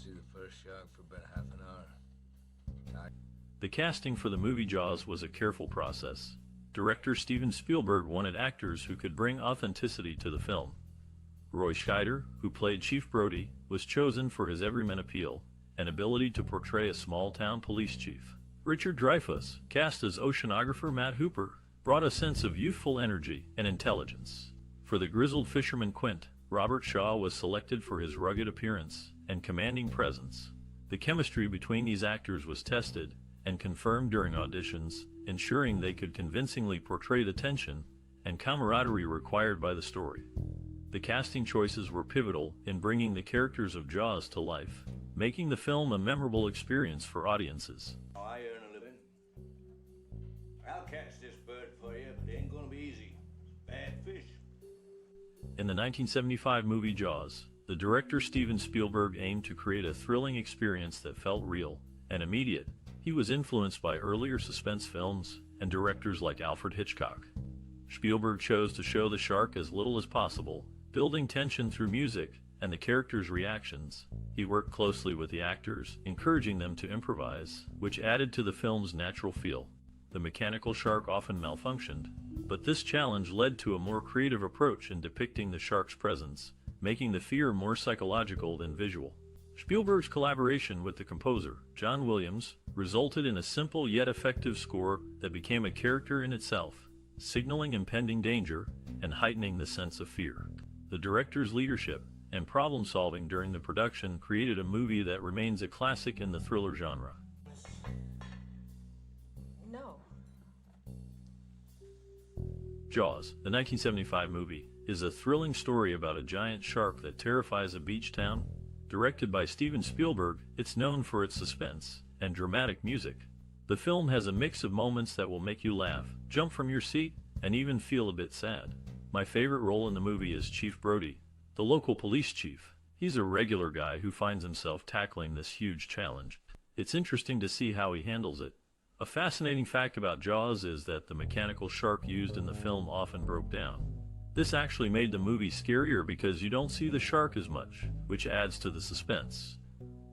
see the first shark for about half an hour. The casting for the movie Jaws was a careful process. Director Steven Spielberg wanted actors who could bring authenticity to the film. Roy Scheider, who played Chief Brody, was chosen for his everyman appeal and ability to portray a small-town police chief. Richard Dreyfuss, cast as oceanographer Matt Hooper, brought a sense of youthful energy and intelligence. For the grizzled fisherman Quint, Robert Shaw was selected for his rugged appearance and commanding presence. The chemistry between these actors was tested and confirmed during auditions, ensuring they could convincingly portray the tension and camaraderie required by the story. The casting choices were pivotal in bringing the characters of Jaws to life, making the film a memorable experience for audiences. I earn a living. I'll catch this bird for you, but it ain't gonna be easy. Bad fish. In the 1975 movie Jaws, the director Steven Spielberg aimed to create a thrilling experience that felt real and immediate. He was influenced by earlier suspense films and directors like Alfred Hitchcock. Spielberg chose to show the shark as little as possible, building tension through music and the characters' reactions. He worked closely with the actors, encouraging them to improvise, which added to the film's natural feel. The mechanical shark often malfunctioned, but this challenge led to a more creative approach in depicting the shark's presence, making the fear more psychological than visual. Spielberg's collaboration with the composer, John Williams, resulted in a simple yet effective score that became a character in itself, signaling impending danger and heightening the sense of fear. The director's leadership and problem-solving during the production created a movie that remains a classic in the thriller genre. No. Jaws, the 1975 movie, is a thrilling story about a giant shark that terrifies a beach town. Directed by Steven Spielberg, it's known for its suspense and dramatic music. The film has a mix of moments that will make you laugh, jump from your seat, and even feel a bit sad. My favorite role in the movie is Chief Brody, the local police chief. He's a regular guy who finds himself tackling this huge challenge. It's interesting to see how he handles it. A fascinating fact about Jaws is that the mechanical shark used in the film often broke down. This actually made the movie scarier because you don't see the shark as much, which adds to the suspense.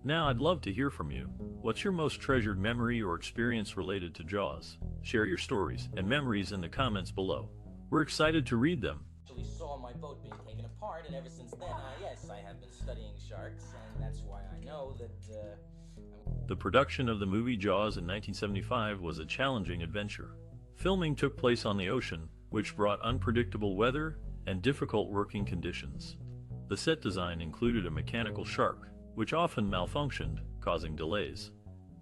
Now I'd love to hear from you. What's your most treasured memory or experience related to Jaws? Share your stories and memories in the comments below. We're excited to read them. Actually saw my boat being taken apart, and ever since then, yes, I have been studying sharks, and that's why I know that, The production of the movie Jaws in 1975 was a challenging adventure. Filming took place on the ocean, which brought unpredictable weather and difficult working conditions. The set design included a mechanical shark, which often malfunctioned, causing delays.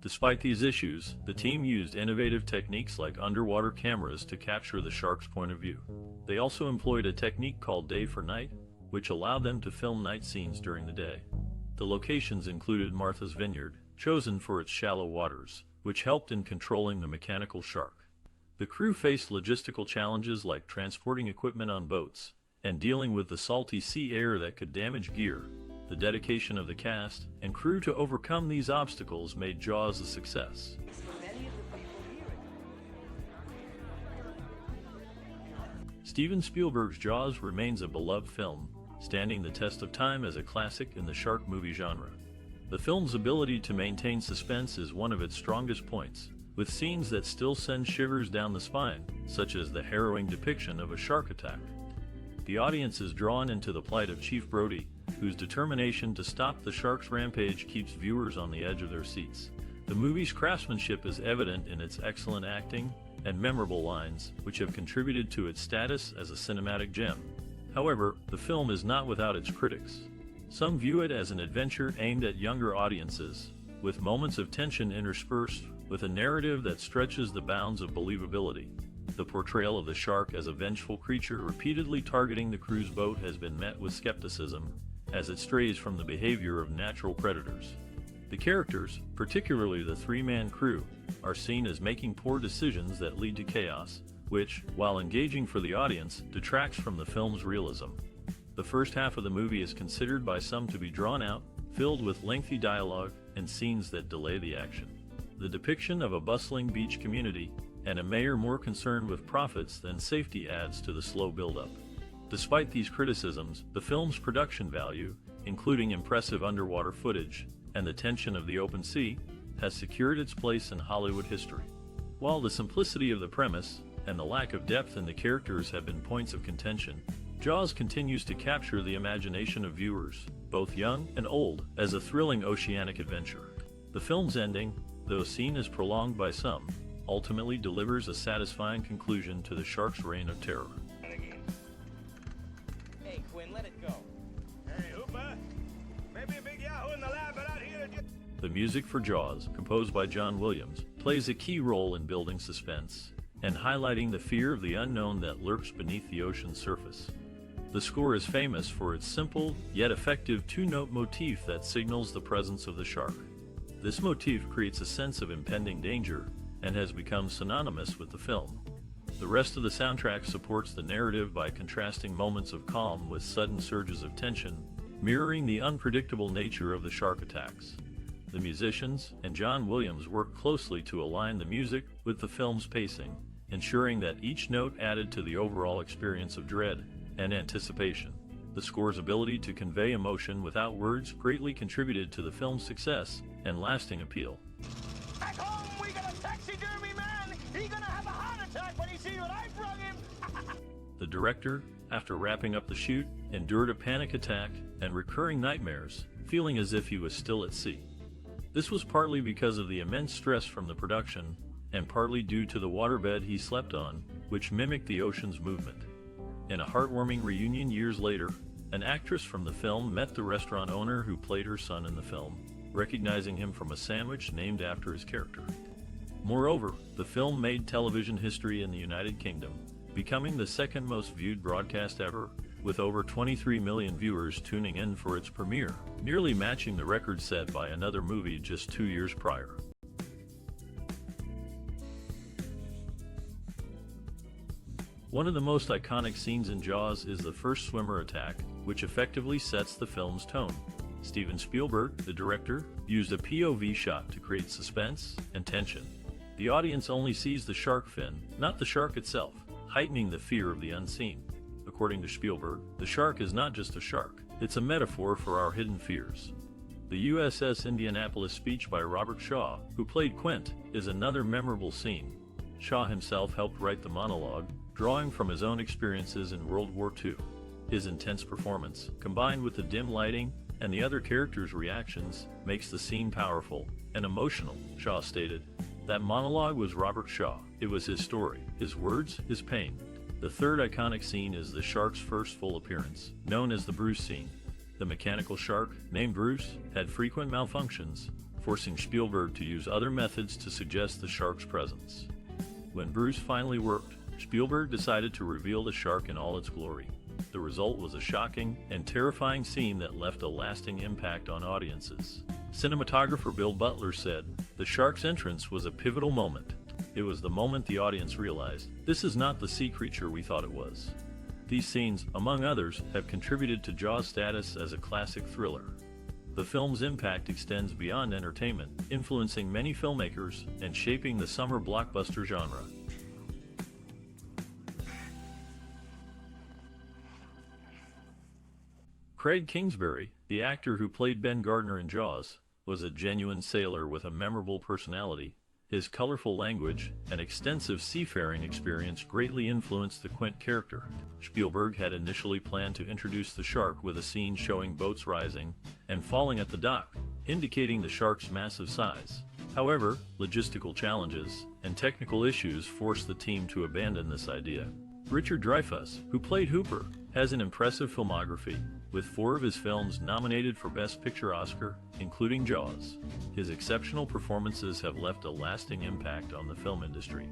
Despite these issues, the team used innovative techniques like underwater cameras to capture the shark's point of view. They also employed a technique called day for night, which allowed them to film night scenes during the day. The locations included Martha's Vineyard, chosen for its shallow waters, which helped in controlling the mechanical shark. The crew faced logistical challenges like transporting equipment on boats and dealing with the salty sea air that could damage gear. The dedication of the cast and crew to overcome these obstacles made Jaws a success. Steven Spielberg's Jaws remains a beloved film, standing the test of time as a classic in the shark movie genre. The film's ability to maintain suspense is one of its strongest points, with scenes that still send shivers down the spine, such as the harrowing depiction of a shark attack. The audience is drawn into the plight of Chief Brody, whose determination to stop the shark's rampage keeps viewers on the edge of their seats. The movie's craftsmanship is evident in its excellent acting and memorable lines, which have contributed to its status as a cinematic gem. However, the film is not without its critics. Some view it as an adventure aimed at younger audiences, with moments of tension interspersed with a narrative that stretches the bounds of believability. The portrayal of the shark as a vengeful creature repeatedly targeting the crew's boat has been met with skepticism, as it strays from the behavior of natural predators. The characters, particularly the three-man crew, are seen as making poor decisions that lead to chaos, which, while engaging for the audience, detracts from the film's realism. The first half of the movie is considered by some to be drawn out, filled with lengthy dialogue and scenes that delay the action. The depiction of a bustling beach community and a mayor more concerned with profits than safety adds to the slow build-up. Despite these criticisms, the film's production value, including impressive underwater footage and the tension of the open sea, has secured its place in Hollywood history. While the simplicity of the premise and the lack of depth in the characters have been points of contention, Jaws continues to capture the imagination of viewers, both young and old, as a thrilling oceanic adventure. The film's ending, though seen as prolonged by some, ultimately delivers a satisfying conclusion to the shark's reign of terror. Hey, Quint, let it go. Hey, Hooper. Maybe a big yahoo in the lab, but out here just... The music for Jaws, composed by John Williams, plays a key role in building suspense and highlighting the fear of the unknown that lurks beneath the ocean's surface. The score is famous for its simple, yet effective two-note motif that signals the presence of the shark. This motif creates a sense of impending danger and has become synonymous with the film. The rest of the soundtrack supports the narrative by contrasting moments of calm with sudden surges of tension, mirroring the unpredictable nature of the shark attacks. The musicians and John Williams worked closely to align the music with the film's pacing, ensuring that each note added to the overall experience of dread and anticipation. The score's ability to convey emotion without words greatly contributed to the film's success and lasting appeal. Back home, we got a taxidermy man! He gonna have a heart attack when he sees what I brung him! The director, after wrapping up the shoot, endured a panic attack and recurring nightmares, feeling as if he was still at sea. This was partly because of the immense stress from the production, and partly due to the waterbed he slept on, which mimicked the ocean's movement. In a heartwarming reunion years later, an actress from the film met the restaurant owner who played her son in the film, recognizing him from a sandwich named after his character. Moreover, the film made television history in the United Kingdom, becoming the second most viewed broadcast ever, with over 23 million viewers tuning in for its premiere, nearly matching the record set by another movie just 2 years prior. One of the most iconic scenes in Jaws is the first swimmer attack, which effectively sets the film's tone. Steven Spielberg, the director, used a POV shot to create suspense and tension. The audience only sees the shark fin, not the shark itself, heightening the fear of the unseen. According to Spielberg, the shark is not just a shark, it's a metaphor for our hidden fears. The USS Indianapolis speech by Robert Shaw, who played Quint, is another memorable scene. Shaw himself helped write the monologue, drawing from his own experiences in World War II. His intense performance, combined with the dim lighting and the other characters' reactions, makes the scene powerful and emotional. Shaw stated, "That monologue was Robert Shaw. It was his story, his words, his pain." The third iconic scene is the shark's first full appearance, known as the Bruce scene. The mechanical shark, named Bruce, had frequent malfunctions, forcing Spielberg to use other methods to suggest the shark's presence. When Bruce finally worked, Spielberg decided to reveal the shark in all its glory. The result was a shocking and terrifying scene that left a lasting impact on audiences. Cinematographer Bill Butler said, "The shark's entrance was a pivotal moment. It was the moment the audience realized, this is not the sea creature we thought it was." These scenes, among others, have contributed to Jaws' status as a classic thriller. The film's impact extends beyond entertainment, influencing many filmmakers and shaping the summer blockbuster genre. Craig Kingsbury, the actor who played Ben Gardner in Jaws, was a genuine sailor with a memorable personality. His colorful language and extensive seafaring experience greatly influenced the Quint character. Spielberg had initially planned to introduce the shark with a scene showing boats rising and falling at the dock, indicating the shark's massive size. However, logistical challenges and technical issues forced the team to abandon this idea. Richard Dreyfuss, who played Hooper, has an impressive filmography, with 4 of his films nominated for Best Picture Oscar, including Jaws. His exceptional performances have left a lasting impact on the film industry.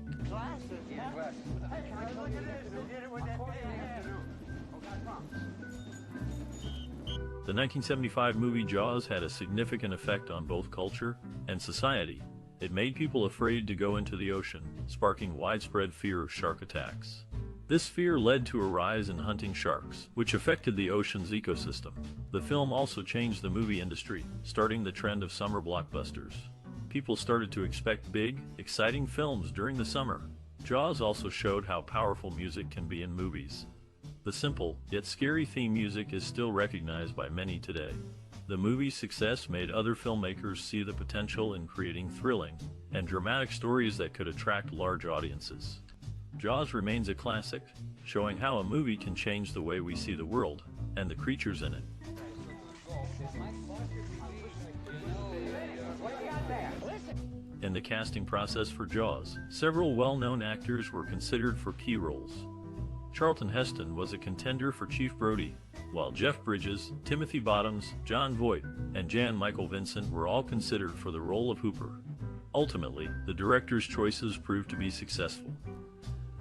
The 1975 movie Jaws had a significant effect on both culture and society. It made people afraid to go into the ocean, sparking widespread fear of shark attacks. This fear led to a rise in hunting sharks, which affected the ocean's ecosystem. The film also changed the movie industry, starting the trend of summer blockbusters. People started to expect big, exciting films during the summer. Jaws also showed how powerful music can be in movies. The simple, yet scary theme music is still recognized by many today. The movie's success made other filmmakers see the potential in creating thrilling and dramatic stories that could attract large audiences. Jaws remains a classic, showing how a movie can change the way we see the world and the creatures in it. In the casting process for Jaws, several well-known actors were considered for key roles. Charlton Heston was a contender for Chief Brody, while Jeff Bridges, Timothy Bottoms, John Voight, and Jan Michael Vincent were all considered for the role of Hooper. Ultimately, the director's choices proved to be successful.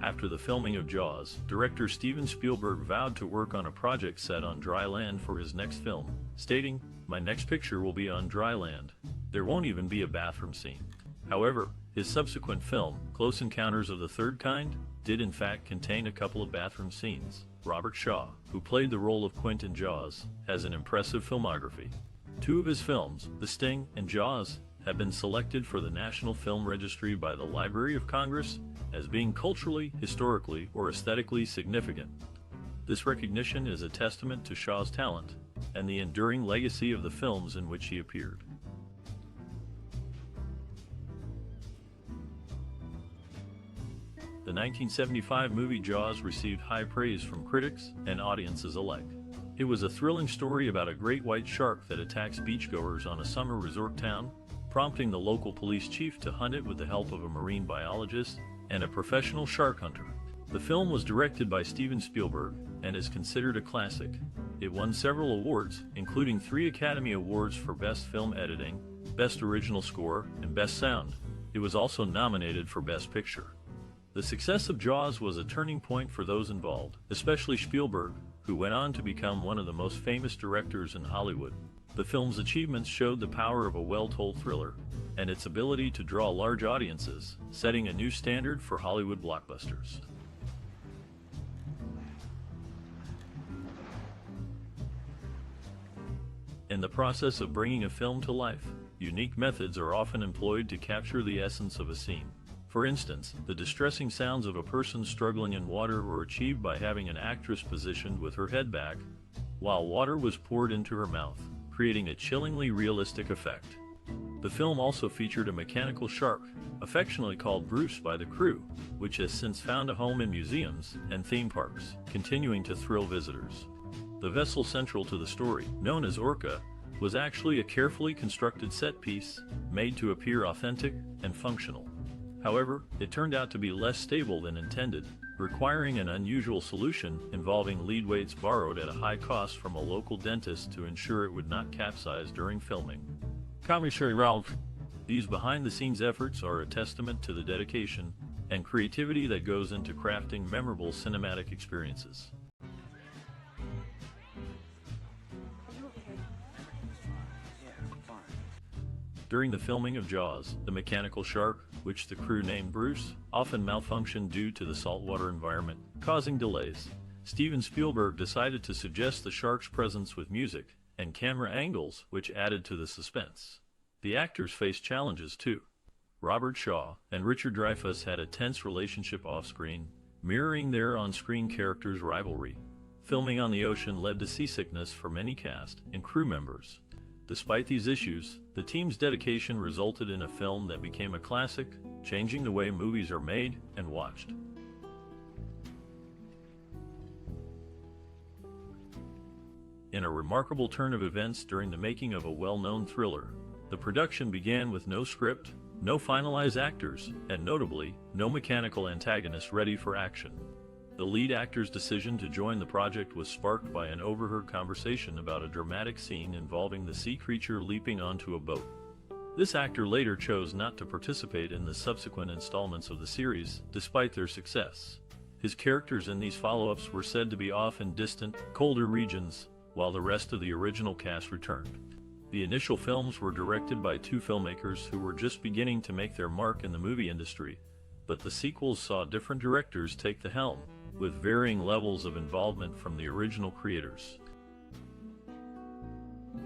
After the filming of Jaws, director Steven Spielberg vowed to work on a project set on dry land for his next film, stating, "My next picture will be on dry land. There won't even be a bathroom scene." However, his subsequent film, Close Encounters of the Third Kind, did in fact contain a couple of bathroom scenes. Robert Shaw, who played the role of Quint in Jaws, has an impressive filmography. Two of his films, The Sting and Jaws, have been selected for the National Film Registry by the Library of Congress as being culturally, historically, or aesthetically significant. This recognition is a testament to Shaw's talent and the enduring legacy of the films in which he appeared. The 1975 movie Jaws received high praise from critics and audiences alike. It was a thrilling story about a great white shark that attacks beachgoers on a summer resort town, prompting the local police chief to hunt it with the help of a marine biologist and a professional shark hunter. The film was directed by Steven Spielberg and is considered a classic. It won several awards, including 3 Academy Awards for Best Film Editing, Best Original Score, and Best Sound. It was also nominated for Best Picture. The success of Jaws was a turning point for those involved, especially Spielberg, who went on to become one of the most famous directors in Hollywood. The film's achievements showed the power of a well-told thriller and its ability to draw large audiences, setting a new standard for Hollywood blockbusters. In the process of bringing a film to life, unique methods are often employed to capture the essence of a scene. For instance, the distressing sounds of a person struggling in water were achieved by having an actress positioned with her head back, while water was poured into her mouth, creating a chillingly realistic effect. The film also featured a mechanical shark, affectionately called Bruce by the crew, which has since found a home in museums and theme parks, continuing to thrill visitors. The vessel central to the story, known as Orca, was actually a carefully constructed set piece, made to appear authentic and functional. However, it turned out to be less stable than intended, requiring an unusual solution involving lead weights borrowed at a high cost from a local dentist to ensure it would not capsize during filming. Commissary Ralph. These behind-the-scenes efforts are a testament to the dedication and creativity that goes into crafting memorable cinematic experiences. During the filming of Jaws, the mechanical shark, which the crew named Bruce, often malfunctioned due to the saltwater environment, causing delays. Steven Spielberg decided to suggest the shark's presence with music and camera angles, which added to the suspense. The actors faced challenges too. Robert Shaw and Richard Dreyfuss had a tense relationship off-screen, mirroring their on-screen characters' rivalry. Filming on the ocean led to seasickness for many cast and crew members. Despite these issues, the team's dedication resulted in a film that became a classic, changing the way movies are made and watched. In a remarkable turn of events during the making of a well-known thriller, the production began with no script, no finalized actors, and notably, no mechanical antagonist ready for action. The lead actor's decision to join the project was sparked by an overheard conversation about a dramatic scene involving the sea creature leaping onto a boat. This actor later chose not to participate in the subsequent installments of the series, despite their success. His characters in these follow-ups were said to be off in distant, colder regions, while the rest of the original cast returned. The initial films were directed by 2 filmmakers who were just beginning to make their mark in the movie industry, but the sequels saw different directors take the helm, with varying levels of involvement from the original creators.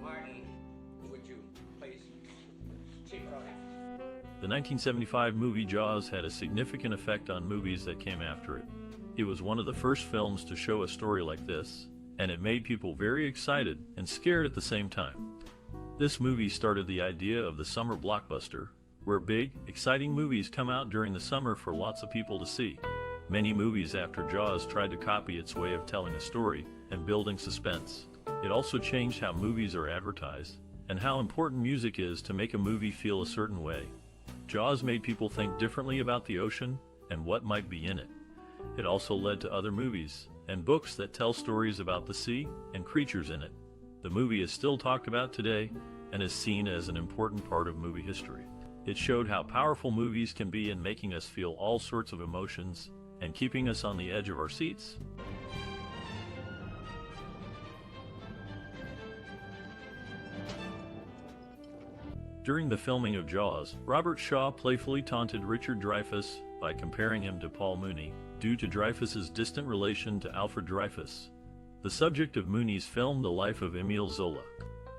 Martin, would you please? Chief Brody. The 1975 movie Jaws had a significant effect on movies that came after it. It was one of the first films to show a story like this, and it made people very excited and scared at the same time. This movie started the idea of the summer blockbuster, where big, exciting movies come out during the summer for lots of people to see. Many movies after Jaws tried to copy its way of telling a story and building suspense. It also changed how movies are advertised, and how important music is to make a movie feel a certain way. Jaws made people think differently about the ocean and what might be in it. It also led to other movies and books that tell stories about the sea and creatures in it. The movie is still talked about today and is seen as an important part of movie history. It showed how powerful movies can be in making us feel all sorts of emotions and keeping us on the edge of our seats. During the filming of Jaws, Robert Shaw playfully taunted Richard Dreyfuss by comparing him to Paul Mooney, due to Dreyfuss's distant relation to Alfred Dreyfus, the subject of Mooney's film The Life of Emile Zola.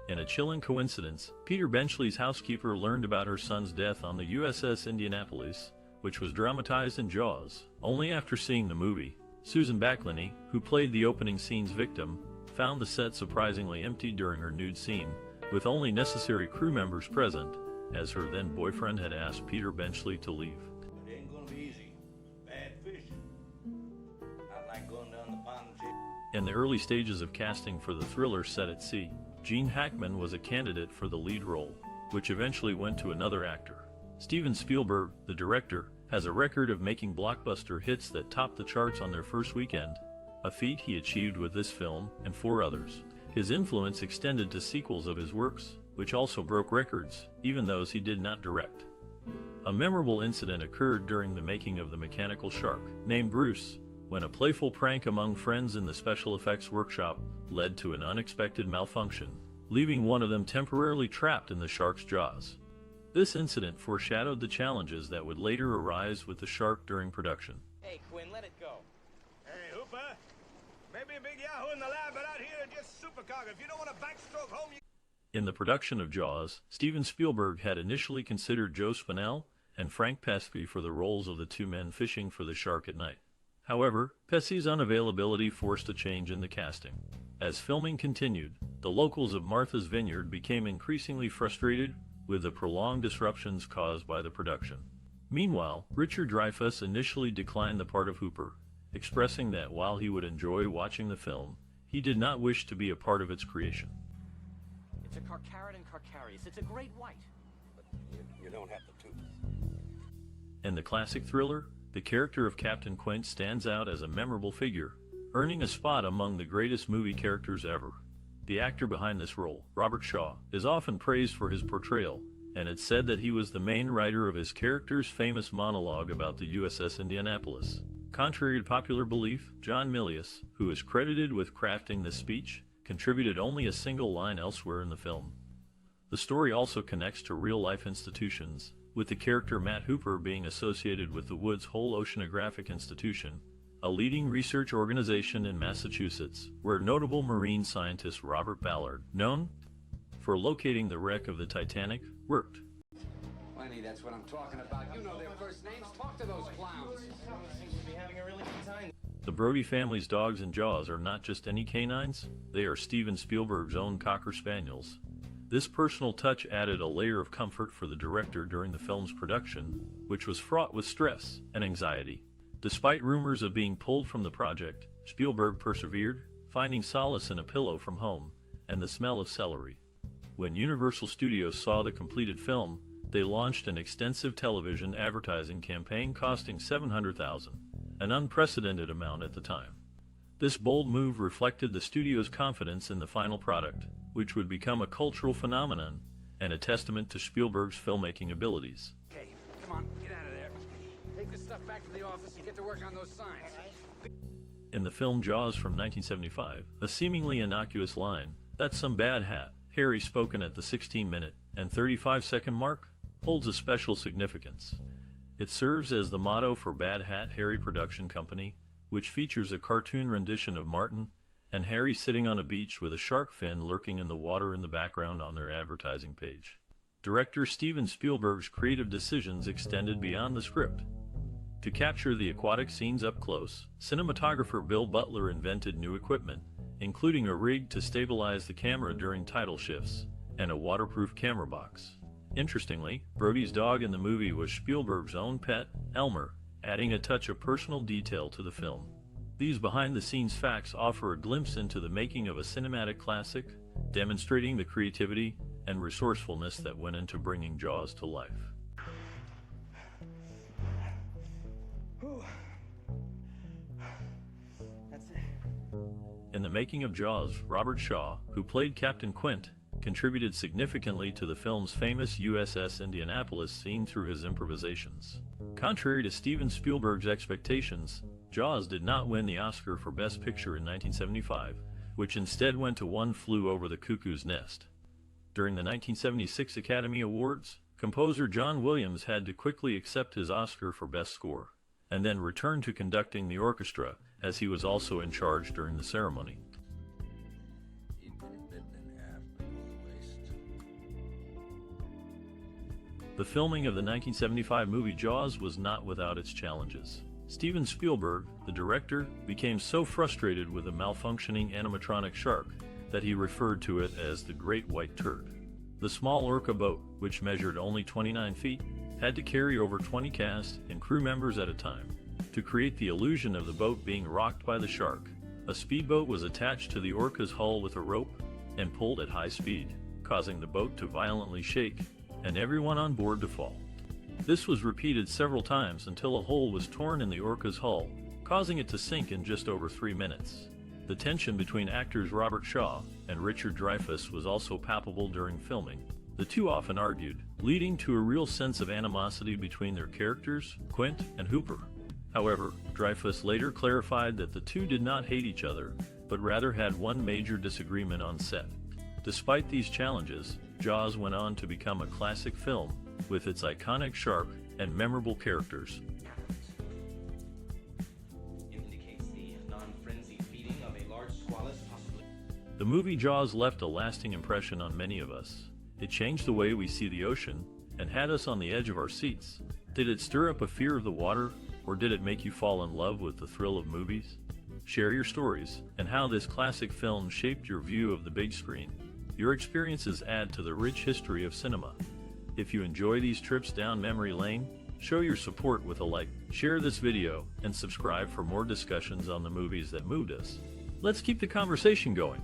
In a chilling coincidence, Peter Benchley's housekeeper learned about her son's death on the USS Indianapolis, which was dramatized in Jaws. Only after seeing the movie, Susan Backlinie, who played the opening scene's victim, found the set surprisingly empty during her nude scene, with only necessary crew members present, as her then-boyfriend had asked Peter Benchley to leave. It ain't gonna be easy. Bad fishing. Not like going down the pond and In the early stages of casting for the thriller Set at Sea, Gene Hackman was a candidate for the lead role, which eventually went to another actor. Steven Spielberg, the director, has a record of making blockbuster hits that topped the charts on their first weekend, a feat he achieved with this film and 4 others. His influence extended to sequels of his works, which also broke records, even those he did not direct. A memorable incident occurred during the making of The Mechanical Shark, named Bruce, when a playful prank among friends in the special effects workshop led to an unexpected malfunction, leaving one of them temporarily trapped in the shark's jaws. This incident foreshadowed the challenges that would later arise with the shark during production. Hey, Quinn, let it go. Hey, Hooper. Maybe a big yahoo in the lab, but out here just supercog. If you don't want to backstroke home, you... In the production of Jaws, Steven Spielberg had initially considered Joe Spinell and Frank Pesce for the roles of the 2 men fishing for the shark at night. However, Pesce's unavailability forced a change in the casting. As filming continued, the locals of Martha's Vineyard became increasingly frustrated with the prolonged disruptions caused by the production. Meanwhile, Richard Dreyfuss initially declined the part of Hooper, expressing that while he would enjoy watching the film, he did not wish to be a part of its creation. It's a Carcharodon carcharius. It's a great white. But you don't have the tooth. In the classic thriller, the character of Captain Quint stands out as a memorable figure, earning a spot among the greatest movie characters ever. The actor behind this role, Robert Shaw, is often praised for his portrayal, and it's said that he was the main writer of his character's famous monologue about the USS Indianapolis. Contrary to popular belief, John Milius, who is credited with crafting this speech, contributed only a single line elsewhere in the film. The story also connects to real-life institutions, with the character Matt Hooper being associated with the Woods Hole Oceanographic Institution, a leading research organization in Massachusetts, where notable marine scientist Robert Ballard, known for locating the wreck of the Titanic, worked. Lenny, that's what I'm talking about. You know their first names. Talk to those clowns. Seems to be having a really good time. The Brody family's dogs in Jaws are not just any canines, they are Steven Spielberg's own Cocker Spaniels. This personal touch added a layer of comfort for the director during the film's production, which was fraught with stress and anxiety. Despite rumors of being pulled from the project, Spielberg persevered, finding solace in a pillow from home and the smell of celery. When Universal Studios saw the completed film, they launched an extensive television advertising campaign costing $700,000, an unprecedented amount at the time. This bold move reflected the studio's confidence in the final product, which would become a cultural phenomenon and a testament to Spielberg's filmmaking abilities. Okay, come on, get out of there. Take this stuff back to the office and get to work on those signs. In the film Jaws from 1975, a seemingly innocuous line, "That's some bad hat," Harry spoken at the 16-minute and 35-second mark, holds a special significance. It serves as the motto for Bad Hat Harry Production Company, which features a cartoon rendition of Martin and Harry sitting on a beach with a shark fin lurking in the water in the background on their advertising page. Director Steven Spielberg's creative decisions extended beyond the script. To capture the aquatic scenes up close, cinematographer Bill Butler invented new equipment, including a rig to stabilize the camera during tidal shifts, and a waterproof camera box. Interestingly, Brody's dog in the movie was Spielberg's own pet, Elmer, adding a touch of personal detail to the film. These behind-the-scenes facts offer a glimpse into the making of a cinematic classic, demonstrating the creativity and resourcefulness that went into bringing Jaws to life. That's it. In the making of Jaws, Robert Shaw, who played Captain Quint, contributed significantly to the film's famous USS Indianapolis scene through his improvisations. Contrary to Steven Spielberg's expectations, Jaws did not win the Oscar for Best Picture in 1975, which instead went to One Flew Over the Cuckoo's Nest. During the 1976 Academy Awards, composer John Williams had to quickly accept his Oscar for Best Score, and then return to conducting the orchestra, as he was also in charge during the ceremony. He'd been bitten in half below the waist. The filming of the 1975 movie Jaws was not without its challenges. Steven Spielberg, the director, became so frustrated with a malfunctioning animatronic shark that he referred to it as the Great White Turd. The small Orca boat, which measured only 29 feet, had to carry over 20 cast and crew members at a time. To create the illusion of the boat being rocked by the shark, a speedboat was attached to the Orca's hull with a rope and pulled at high speed, causing the boat to violently shake and everyone on board to fall. This was repeated several times until a hole was torn in the Orca's hull, causing it to sink in just over 3 minutes. The tension between actors Robert Shaw and Richard Dreyfuss was also palpable during filming. The two often argued, leading to a real sense of animosity between their characters, Quint and Hooper. However, Dreyfuss later clarified that the two did not hate each other, but rather had one major disagreement on set. Despite these challenges, Jaws went on to become a classic film, with its iconic shark and memorable characters. It indicates the non-frenzied feeding of a large squalus, possibly. The movie Jaws left a lasting impression on many of us. It changed the way we see the ocean and had us on the edge of our seats. Did it stir up a fear of the water, or did it make you fall in love with the thrill of movies? Share your stories and how this classic film shaped your view of the big screen. Your experiences add to the rich history of cinema. If you enjoy these trips down memory lane, show your support with a like, share this video, and subscribe for more discussions on the movies that moved us. Let's keep the conversation going.